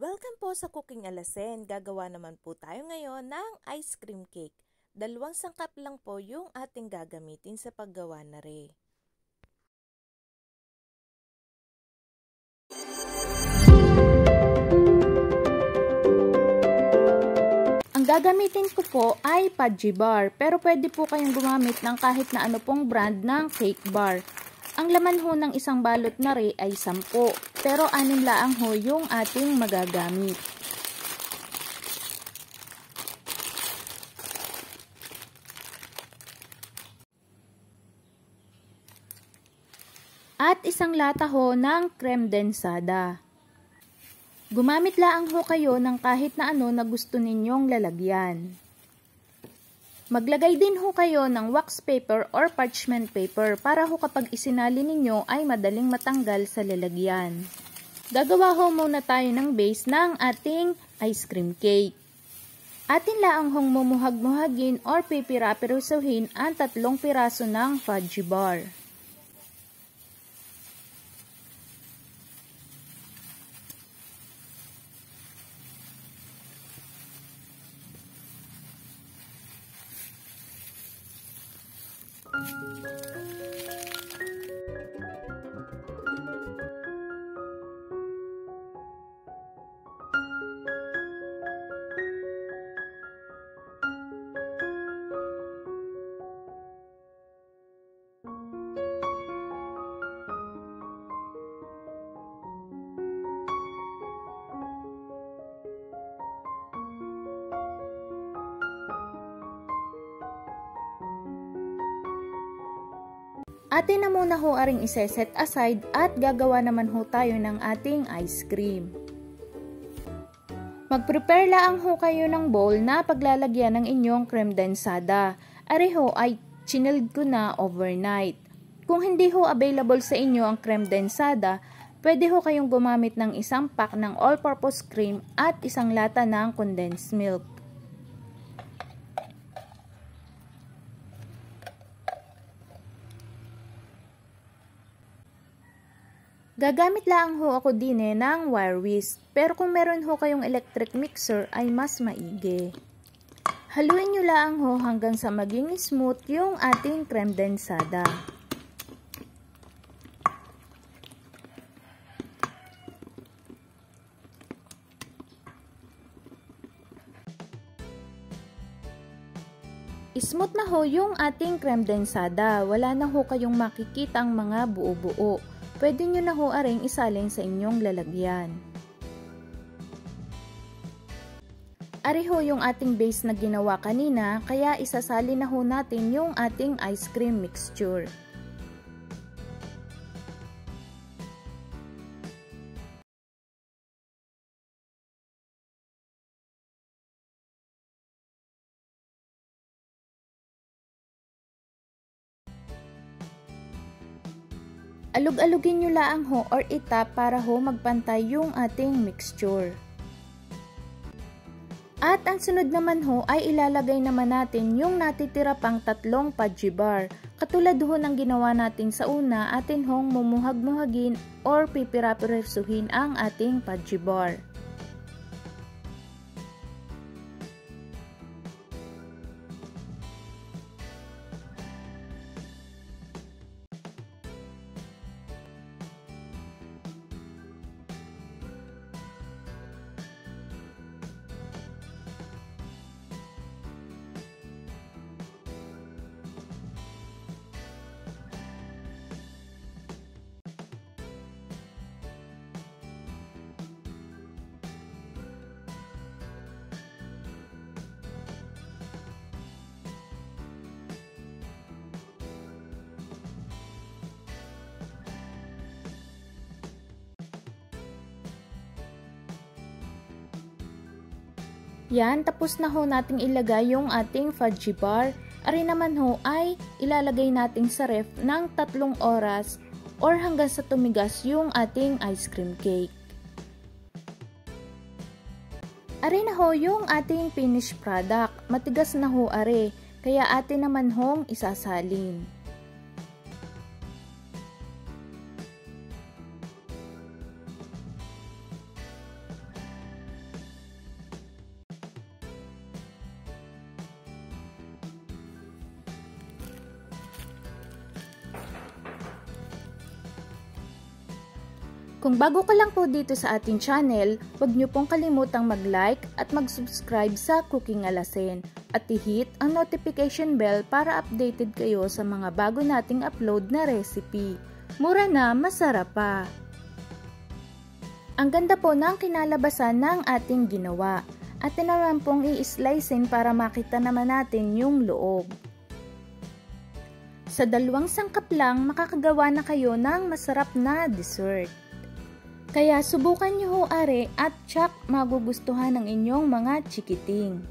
Welcome po sa Cooking Alasen. Gagawa naman po tayo ngayon ng ice cream cake. 2 sangkap lang po yung ating gagamitin sa paggawa na re. Ang gagamitin ko po ay Fudgy Bar, pero pwede po kayong gumamit ng kahit na ano pong brand ng cake bar. Ang laman ho ng isang balot na re ay 10, pero 6 laang ho yung ating magagamit. At 1 lata ho ng creme densada. Gumamit laang ho kayo ng kahit na ano na gusto ninyong lalagyan. Maglagay din ho kayo ng wax paper or parchment paper para ho kapag isinali ninyo ay madaling matanggal sa lalagyan. Gagawa ho muna tayo ng base ng ating ice cream cake. Atin laang hong mumuhag-muhagin or pipira-pirusuhin ang 3 piraso ng Fudgy Bar. Atin na muna ho aring iseset aside at gagawa naman ho tayo ng ating ice cream. Mag-prepare laang ho kayo ng bowl na paglalagyan ng inyong creme densada. Ari ho ay chinild ko na overnight. Kung hindi ho available sa inyo ang creme densada, pwede ho kayong gumamit ng 1 pack ng all-purpose cream at 1 lata ng condensed milk. Gagamit lang ho ako din ng wire whisk, pero kung meron ho kayong electric mixer ay mas maigi. Haluin nyo lang ho hanggang sa maging smooth yung ating creme densada. Smooth na ho yung ating creme densada, wala na ho kayong makikitang mga buo-buo. Pwede nyo na ho aring isalin sa inyong lalagyan. Ari ho yung ating base na ginawa kanina, kaya isasali na ho natin yung ating ice cream mixture. Alug-alugin nyo laang ho or itap para ho magpantay yung ating mixture. At ang sunod naman ho ay ilalagay naman natin yung natitira pang 3 Fudgy Bar. Katulad ho ng ginawa natin sa una, atin hong mumuhag-muhagin or pipira-pirisuhin ang ating Fudgy Bar. Yan, tapos na ho nating ilagay yung ating Fudgy Bar. Ari naman ho ay ilalagay natin sa ref ng 3 oras or hanggang sa tumigas yung ating ice cream cake. Ari na ho yung ating finished product. Matigas na ho ari, kaya atin naman hong isasalin. Kung bago ka lang po dito sa ating channel, huwag niyo pong kalimutang mag-like at mag-subscribe sa Cooking Alasin at i-hit ang notification bell para updated kayo sa mga bago nating upload na recipe. Mura na, masarap pa! Ang ganda po ng kinalabasan ng ating ginawa. Atin naman pong i-slicein para makita naman natin yung loob. Sa 2 sangkap lang, makakagawa na kayo ng masarap na dessert. Kaya subukan nyo ho are at tsak magugustuhan ng inyong mga chikiting.